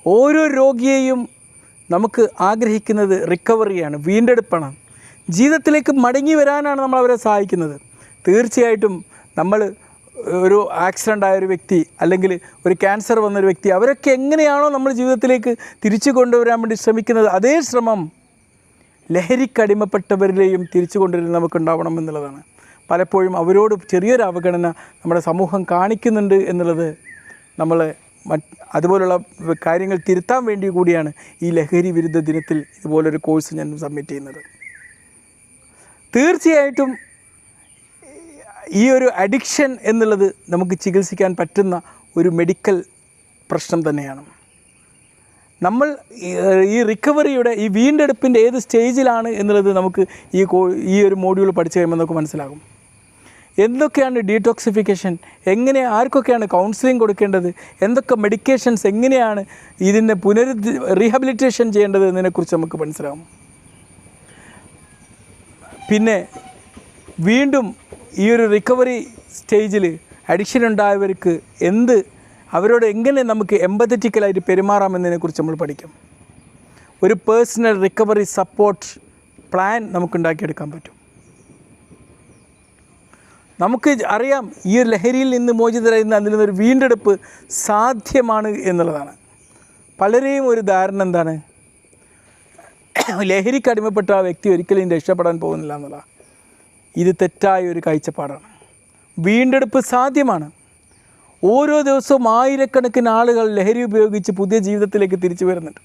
ഓരോ രോഗിയെയും നമുക്ക് ആഗ്രഹിക്കുന്നത് റിക്കവറിയാണ്, വീണ്ടെടുപ്പാണ്. ജീവിതത്തിലേക്ക് മടങ്ങി വരാനാണ് നമ്മൾ അവരെ സഹായിക്കുന്നത്. തീർച്ചയായിട്ടും നമ്മൾ ഒരു ആക്സിഡൻ്റ് ആയൊരു വ്യക്തി അല്ലെങ്കിൽ ഒരു ക്യാൻസർ വന്നൊരു വ്യക്തി, അവരൊക്കെ എങ്ങനെയാണോ നമ്മൾ ജീവിതത്തിലേക്ക് തിരിച്ചു കൊണ്ടുവരാൻ വേണ്ടി ശ്രമിക്കുന്നത്, അതേ ശ്രമം ലഹരിക്കടിമപ്പെട്ടവരിലെയും തിരിച്ചു കൊണ്ടുവരുന്നത് നമുക്കുണ്ടാവണം എന്നുള്ളതാണ്. പലപ്പോഴും അവരോട് ചെറിയൊരു അവഗണന നമ്മുടെ സമൂഹം കാണിക്കുന്നുണ്ട് എന്നുള്ളത് നമ്മൾ അതുപോലുള്ള കാര്യങ്ങൾ തിരുത്താൻ വേണ്ടി കൂടിയാണ് ഈ ലഹരി വിരുദ്ധ ദിനത്തിൽ ഇതുപോലൊരു കോഴ്സ് ഞാൻ സബ്മിറ്റ് ചെയ്യുന്നത്. തീർച്ചയായിട്ടും ഈ ഒരു അഡിക്ഷൻ എന്നുള്ളത് നമുക്ക് ചികിത്സിക്കാൻ പറ്റുന്ന ഒരു മെഡിക്കൽ പ്രശ്നം തന്നെയാണ്. നമ്മൾ ഈ റിക്കവറിയുടെ ഈ വീണ്ടെടുപ്പിൻ്റെ ഏത് സ്റ്റേജിലാണ് എന്നുള്ളത് നമുക്ക് ഈ ഒരു മോഡ്യൂൾ പഠിച്ചു കഴിയുമ്പോൾ നമുക്ക് മനസ്സിലാകും. എന്തൊക്കെയാണ് ഡീടോക്സിഫിക്കേഷൻ, എങ്ങനെ ആർക്കൊക്കെയാണ് കൗൺസിലിംഗ് കൊടുക്കേണ്ടത്, എന്തൊക്കെ മെഡിക്കേഷൻസ്, എങ്ങനെയാണ് ഇതിനെ റീഹാബിലിറ്റേഷൻ ചെയ്യേണ്ടത് എന്നതിനെക്കുറിച്ച് നമുക്ക് മനസ്സിലാകും. പിന്നെ വീണ്ടും ഈ ഒരു റിക്കവറി സ്റ്റേജിൽ അഡിക്ഷൻ ഉണ്ടായവർക്ക് അവരോട് എങ്ങനെ നമുക്ക് എമ്പത്തറ്റിക്കലായിട്ട് പെരുമാറാമെന്നതിനെക്കുറിച്ച് നമ്മൾ പഠിക്കും. ഒരു പേഴ്സണൽ റിക്കവറി സപ്പോർട്ട് പ്ലാൻ നമുക്കുണ്ടാക്കിയെടുക്കാൻ പറ്റും. നമുക്ക് അറിയാം ഈ ഒരു ലഹരിയിൽ നിന്ന് മോചിതരായിരുന്ന അതിൽ നിന്നൊരു വീണ്ടെടുപ്പ് സാധ്യമാണ് എന്നുള്ളതാണ്. പലരെയും ഒരു ധാരണ എന്താണ്, ലഹരിക്ക് അടിമപ്പെട്ട ആ വ്യക്തി ഒരിക്കലും രക്ഷപ്പെടാൻ പോകുന്നില്ല എന്നുള്ളതാണ്. ഇത് തെറ്റായ ഒരു കാഴ്ചപ്പാടാണ്. വീണ്ടെടുപ്പ് സാധ്യമാണ്. ഓരോ ദിവസവും ആയിരക്കണക്കിന് ആളുകൾ ലഹരി ഉപയോഗിച്ച് പുതിയ ജീവിതത്തിലേക്ക് തിരിച്ചു വരുന്നുണ്ട്.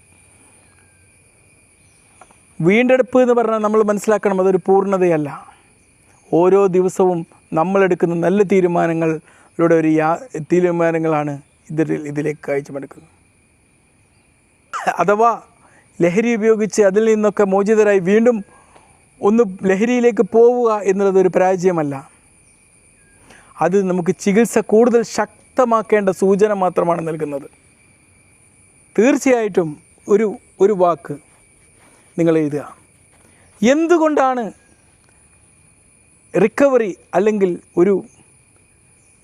വീണ്ടെടുപ്പ് എന്ന് പറഞ്ഞാൽ നമ്മൾ മനസ്സിലാക്കണം, അതൊരു പൂർണ്ണതയല്ല. ഓരോ ദിവസവും നമ്മളെടുക്കുന്ന നല്ല തീരുമാനങ്ങളുടെ ഒരു തീരുമാനങ്ങളാണ് ഇതിലേക്ക് അയച്ചുമെടുക്കുന്നത്. അഥവാ ലഹരി ഉപയോഗിച്ച് അതിൽ നിന്നൊക്കെ മോചിതരായി വീണ്ടും ഒന്ന് ലഹരിയിലേക്ക് പോവുക എന്നുള്ളതൊരു പരാജയമല്ല. അത് നമുക്ക് ചികിത്സ കൂടുതൽ ശക്തമാക്കേണ്ട സൂചന മാത്രമാണ് നൽകുന്നത്. തീർച്ചയായിട്ടും ഒരു വാക്ക് നിങ്ങൾ എഴുതുക. എന്തുകൊണ്ടാണ് റിക്കവറി അല്ലെങ്കിൽ ഒരു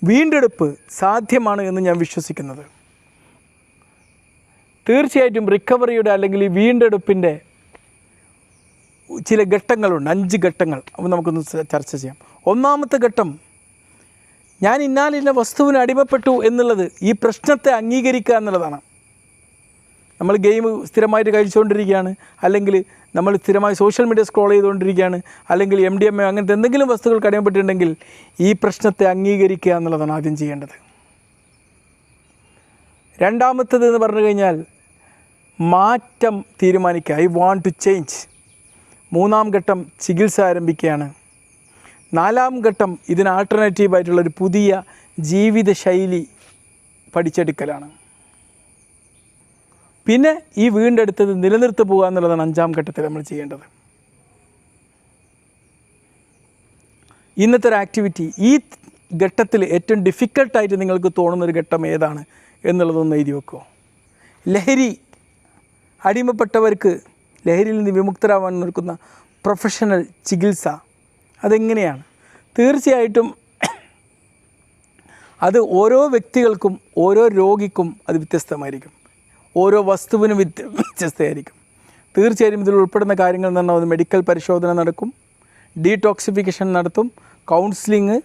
വീണ്ടെടുപ്പ് സാധ്യമാണ് എന്ന് ഞാൻ വിശ്വസിക്കുന്നത്? തീർച്ചയായിട്ടും റിക്കവറിയുടെ അല്ലെങ്കിൽ ഈ വീണ്ടെടുപ്പിൻ്റെ ചില ഘട്ടങ്ങളുണ്ട്, 5 ഘട്ടങ്ങൾ. അപ്പോൾ നമുക്കൊന്ന് ചർച്ച ചെയ്യാം. ഒന്നാമത്തെ ഘട്ടം, ഞാൻ ഇന്നാലിന്ന വസ്തുവിന് അടിമപ്പെട്ടു എന്നുള്ളത്, ഈ പ്രശ്നത്തെ അംഗീകരിക്കുക എന്നുള്ളതാണ്. നമ്മൾ ഗെയിം സ്ഥിരമായിട്ട് കഴിച്ചുകൊണ്ടിരിക്കുകയാണ്, അല്ലെങ്കിൽ നമ്മൾ സ്ഥിരമായി സോഷ്യൽ മീഡിയ സ്ക്രോൾ ചെയ്തുകൊണ്ടിരിക്കുകയാണ്, അല്ലെങ്കിൽ MDMA അങ്ങനത്തെ എന്തെങ്കിലും വസ്തുക്കൾക്ക് അടിമപ്പെട്ടിട്ടുണ്ടെങ്കിൽ ഈ പ്രശ്നത്തെ അംഗീകരിക്കുക എന്നുള്ളതാണ് ആദ്യം ചെയ്യേണ്ടത്. രണ്ടാമത്തേത് എന്ന് പറഞ്ഞു കഴിഞ്ഞാൽ മാറ്റം തീരുമാനിക്കുക, ഐ വാണ്ട് ടു ചേഞ്ച്. മൂന്നാം ഘട്ടം ചികിത്സ ആരംഭിക്കുകയാണ്. നാലാം ഘട്ടം ഇതിന് ആൾട്ടർനേറ്റീവായിട്ടുള്ളൊരു പുതിയ ജീവിതശൈലി പഠിച്ചെടുക്കലാണ്. പിന്നെ ഈ വീണ്ടെടുത്തത് നിലനിർത്തി പോകുക എന്നുള്ളതാണ് 5-ാം ഘട്ടത്തിൽ നമ്മൾ ചെയ്യേണ്ടത്. ഇന്നത്തെ ഒരു ആക്ടിവിറ്റി, ഈ ഘട്ടത്തിൽ ഏറ്റവും ഡിഫിക്കൽട്ടായിട്ട് നിങ്ങൾക്ക് തോന്നുന്നൊരു ഘട്ടം ഏതാണ് എന്നുള്ളതൊന്ന് എഴുതി വെക്കുമോ. ലഹരി അടിമപ്പെട്ടവർക്ക് ലഹരിയിൽ നിന്ന് വിമുക്തരാവാൻ നിൽക്കുന്ന പ്രൊഫഷണൽ ചികിത്സ അതെങ്ങനെയാണ്? തീർച്ചയായിട്ടും അത് ഓരോ വ്യക്തികൾക്കും ഓരോ രോഗിക്കും അത് വ്യത്യസ്തമായിരിക്കും. ഓരോ വസ്തുവിനും വ്യത്യസ്തമായിരിക്കും. തീർച്ചയായും ഇതിൽ ഉൾപ്പെടുന്ന കാര്യങ്ങൾ എന്ന് പറഞ്ഞാൽ മെഡിക്കൽ പരിശോധന നടക്കും, ഡീടോക്സിഫിക്കേഷൻ നടത്തും, കൗൺസിലിങ്,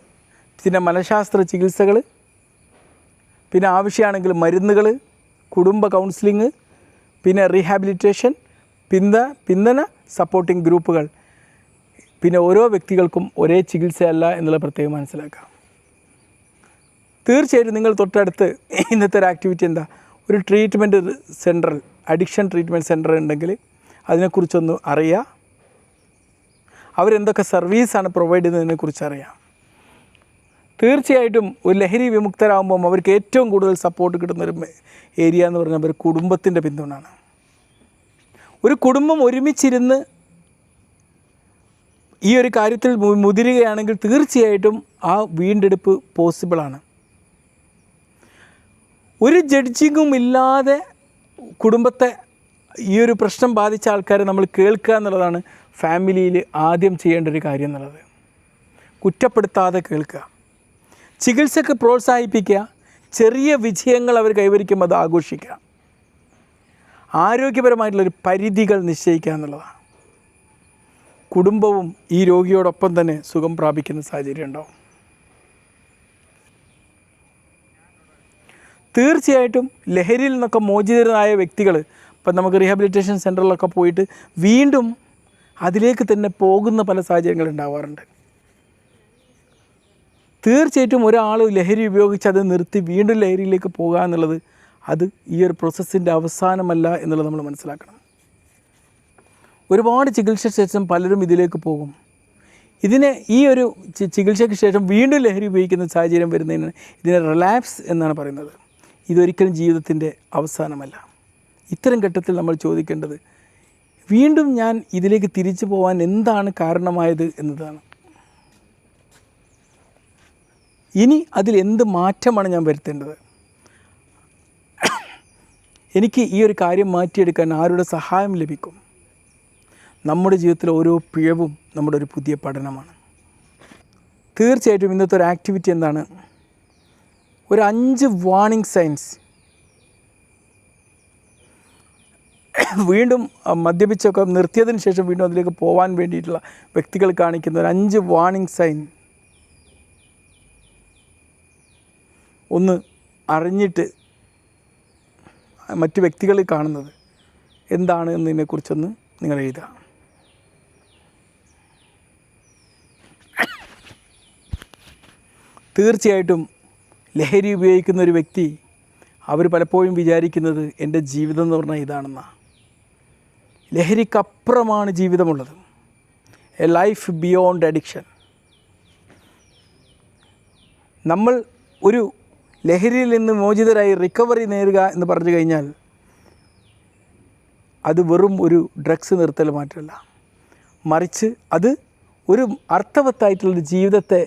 പിന്നെ മനഃശാസ്ത്ര ചികിത്സകൾ, പിന്നെ ആവശ്യമാണെങ്കിൽ മരുന്നുകൾ, കുടുംബ കൗൺസിലിങ്, പിന്നെ റീഹാബിലിറ്റേഷൻ, പിന്തുണ സപ്പോർട്ടിംഗ് ഗ്രൂപ്പുകൾ. പിന്നെ ഓരോ വ്യക്തികൾക്കും ഒരേ ചികിത്സയല്ല എന്നുള്ളത് പ്രത്യേകം മനസ്സിലാക്കാം. തീർച്ചയായിട്ടും നിങ്ങൾ തൊട്ടടുത്ത് ഇന്നത്തെ ഒരു ആക്ടിവിറ്റി എന്താ, ഒരു treatment centre, addiction treatment centre ഉണ്ടെങ്കിൽ അതിനെക്കുറിച്ചൊന്ന് അറിയുക. അവരെന്തൊക്കെ സർവീസാണ് പ്രൊവൈഡ് ചെയ്യുന്നതിനെക്കുറിച്ച് അറിയാം. തീർച്ചയായിട്ടും ഒരു ലഹരി വിമുക്തരാകുമ്പം അവർക്ക് ഏറ്റവും കൂടുതൽ സപ്പോർട്ട് കിട്ടുന്നൊരു ഏരിയ എന്ന് പറഞ്ഞാൽ അവർ കുടുംബത്തിൻ്റെ പിന്തുണയാണ്. ഒരു കുടുംബം ഒരുമിച്ചിരുന്ന് ഈ ഒരു കാര്യത്തിൽ മുതിരുകയാണെങ്കിൽ തീർച്ചയായിട്ടും ആ വീണ്ടെടുപ്പ് പോസിബിളാണ്. ഒരു ജഡ്ജിങ്ങും ഇല്ലാതെ കുടുംബത്തെ ഈ ഒരു പ്രശ്നം ബാധിച്ച ആൾക്കാരെ നമ്മൾ കേൾക്കുക എന്നുള്ളതാണ് ഫാമിലിയിൽ ആദ്യം ചെയ്യേണ്ട ഒരു കാര്യം എന്നുള്ളത്. കുറ്റപ്പെടുത്താതെ കേൾക്കുക, ചികിത്സക്ക് പ്രോത്സാഹിപ്പിക്കുക, ചെറിയ വിജയങ്ങൾ അവർ കൈവരിക്കുമ്പോൾ അത് ആഘോഷിക്കുക. ആരോഗ്യപരമായിട്ടുള്ളൊരു പരിധികൾ നിശ്ചയിക്കുക എന്നുള്ളതാണ്. കുടുംബവും ഈ രോഗിയോടൊപ്പം തന്നെ സുഖം പ്രാപിക്കുന്ന സാഹചര്യം ഉണ്ടാവും. തീർച്ചയായിട്ടും ലഹരിയിൽ നിന്നൊക്കെ മോചിതരായ വ്യക്തികൾ ഇപ്പം നമുക്ക് റീഹാബിലിറ്റേഷൻ സെൻറ്ററിലൊക്കെ പോയിട്ട് വീണ്ടും അതിലേക്ക് തന്നെ പോകുന്ന പല സാഹചര്യങ്ങൾ ഉണ്ടാവാറുണ്ട്. തീർച്ചയായിട്ടും ഒരാൾ ലഹരി ഉപയോഗിച്ച് അത് നിർത്തി വീണ്ടും ലഹരിയിലേക്ക് പോകുക എന്നുള്ളത് അത് ഈ ഒരു പ്രോസസ്സിൻ്റെ അവസാനമല്ല എന്നുള്ളത് നമ്മൾ മനസ്സിലാക്കണം. ഒരുപാട് ചികിത്സയ്ക്ക് ശേഷം പലരും ഇതിലേക്ക് പോകും. ഈ ഒരു ചികിത്സയ്ക്ക് ശേഷം വീണ്ടും ലഹരി ഉപയോഗിക്കുന്ന സാഹചര്യം വരുന്നതിന് ഇതിനെ റിലാപ്സ് എന്നാണ് പറയുന്നത്. ഇതൊരിക്കലും ജീവിതത്തിൻ്റെ അവസാനമല്ല. ഇത്തരം ഘട്ടത്തിൽ നമ്മൾ ചോദിക്കേണ്ടത് വീണ്ടും ഞാൻ ഇതിലേക്ക് തിരിച്ചു പോകാൻ എന്താണ് കാരണമായത് എന്നതാണ്. ഇനി അതിൽ എന്ത് മാറ്റമാണ് ഞാൻ വരുത്തേണ്ടത്? എനിക്ക് ഈ ഒരു കാര്യം മാറ്റിയെടുക്കാൻ ആരുടെ സഹായം ലഭിക്കും? നമ്മുടെ ജീവിതത്തിലെ ഓരോ പിഴവും നമ്മുടെ ഒരു പുതിയ പഠനമാണ്. തീർച്ചയായിട്ടും ഇന്നത്തെ ഒരു ആക്ടിവിറ്റി എന്താണ്? ഒരു 5 വാർണിംഗ് സൈൻസ്, വീണ്ടും മദ്യപിച്ചൊക്കെ നിർത്തിയതിന് ശേഷം വീണ്ടും അതിലേക്ക് പോകാൻ വേണ്ടിയിട്ടുള്ള വ്യക്തികൾ കാണിക്കുന്ന ഒരു 5 വാർണിംഗ് സൈൻ ഒന്ന് അറിഞ്ഞിട്ട് മറ്റ് വ്യക്തികളിൽ കാണുന്നത് എന്താണ് എന്നതിനെക്കുറിച്ചൊന്ന് നിങ്ങൾ എഴുതുക. തീർച്ചയായിട്ടും ലഹരി ഉപയോഗിക്കുന്ന ഒരു വ്യക്തി അവർ പലപ്പോഴും വിചാരിക്കുന്നത് എൻ്റെ ജീവിതം എന്ന് പറഞ്ഞാൽ ഇതാണെന്നാണ്. ലഹരിക്കപ്പുറമാണ് ജീവിതമുള്ളത്. A life beyond addiction. നമ്മൾ ഒരു ലഹരിയിൽ നിന്ന് മോചിതരായി റിക്കവറി നേടുക എന്ന് പറഞ്ഞു കഴിഞ്ഞാൽ അത് വെറും ഒരു ഡ്രഗ്സ് നിർത്തൽ മാത്രമല്ല, മറിച്ച് അത് ഒരു അർത്ഥവത്തായിട്ടുള്ളൊരു ജീവിതത്തെ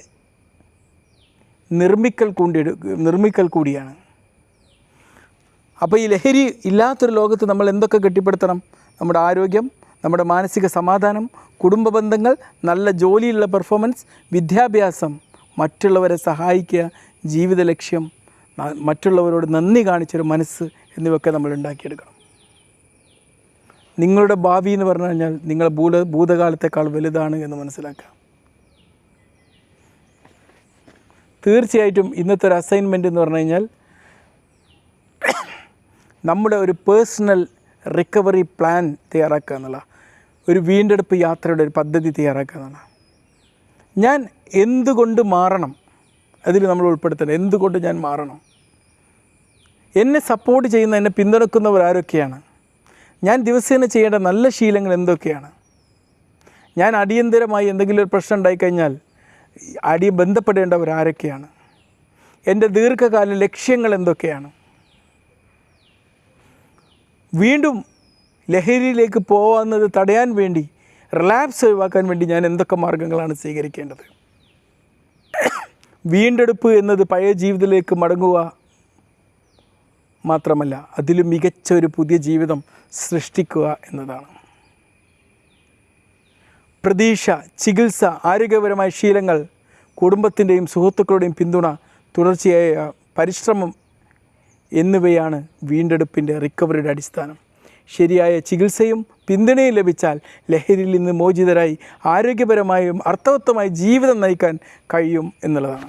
നിർമ്മിക്കൽ കൂടിയാണ്. അപ്പോൾ ഈ ലഹരി ഇല്ലാത്തൊരു ലോകത്ത് നമ്മൾ എന്തൊക്കെ കെട്ടിപ്പടുത്തണം? നമ്മുടെ ആരോഗ്യം, നമ്മുടെ മാനസിക സമാധാനം, കുടുംബ ബന്ധങ്ങൾ, നല്ല ജോലിയിലുള്ള പെർഫോമൻസ്, വിദ്യാഭ്യാസം, മറ്റുള്ളവരെ സഹായിക്കുക, ജീവിത ലക്ഷ്യം, മറ്റുള്ളവരോട് നന്ദി കാണിച്ചൊരു മനസ്സ് എന്നിവയൊക്കെ നമ്മൾ ഉണ്ടാക്കിയെടുക്കണം. നിങ്ങളുടെ ഭാവി എന്ന് പറഞ്ഞു കഴിഞ്ഞാൽ നിങ്ങളുടെ ഭൂതകാലത്തേക്കാൾ വലുതാണ് എന്ന് മനസ്സിലാക്കുക. തീർച്ചയായിട്ടും ഇന്നത്തെ ഒരു അസൈൻമെൻറ്റ് എന്ന് പറഞ്ഞു കഴിഞ്ഞാൽ നമ്മുടെ ഒരു പേഴ്സണൽ റിക്കവറി പ്ലാൻ തയ്യാറാക്കുക എന്നുള്ള ഒരു വീണ്ടെടുപ്പ് യാത്രയുടെ ഒരു പദ്ധതി തയ്യാറാക്കുക എന്നുള്ള. ഞാൻ എന്തുകൊണ്ട് മാറണം? അതിൽ നമ്മൾ ഉൾപ്പെടുത്തണം. എന്തുകൊണ്ട് ഞാൻ മാറണം? എന്നെ സപ്പോർട്ട് ചെയ്യുന്ന, എന്നെ പിന്തുണക്കുന്നവർ ആരൊക്കെയാണ്? ഞാൻ ദിവസേന ചെയ്യേണ്ട നല്ല ശീലങ്ങൾ എന്തൊക്കെയാണ്? ഞാൻ അടിയന്തരമായി എന്തെങ്കിലും ഒരു പ്രശ്നം ഉണ്ടായിക്കഴിഞ്ഞാൽ ബന്ധപ്പെടേണ്ടവർ ആരൊക്കെയാണ്? എൻ്റെ ദീർഘകാല ലക്ഷ്യങ്ങൾ എന്തൊക്കെയാണ്? വീണ്ടും ലഹരിയിലേക്ക് പോകുന്നത് തടയാൻ വേണ്ടി, റിലാപ്സ് ഒഴിവാക്കാൻ വേണ്ടി ഞാൻ എന്തൊക്കെ മാർഗങ്ങളാണ് സ്വീകരിക്കേണ്ടത്? വീണ്ടെടുപ്പ് എന്നത് പഴയ ജീവിതത്തിലേക്ക് മടങ്ങുക മാത്രമല്ല, അതിലും മികച്ച ഒരു പുതിയ ജീവിതം സൃഷ്ടിക്കുക എന്നതാണ്. പ്രതീക്ഷ, ചികിത്സ, ആരോഗ്യപരമായ ശീലങ്ങൾ, കുടുംബത്തിൻ്റെയും സുഹൃത്തുക്കളുടെയും പിന്തുണ, തുടർച്ചയായ പരിശ്രമം എന്നിവയാണ് വീണ്ടെടുപ്പിൻ്റെ റിക്കവറിയുടെ അടിസ്ഥാനം. ശരിയായ ചികിത്സയും പിന്തുണയും ലഭിച്ചാൽ ലഹരിയിൽ നിന്ന് മോചിതരായി ആരോഗ്യപരമായും അർത്ഥവത്തമായ ജീവിതം നയിക്കാൻ കഴിയും എന്നുള്ളതാണ്.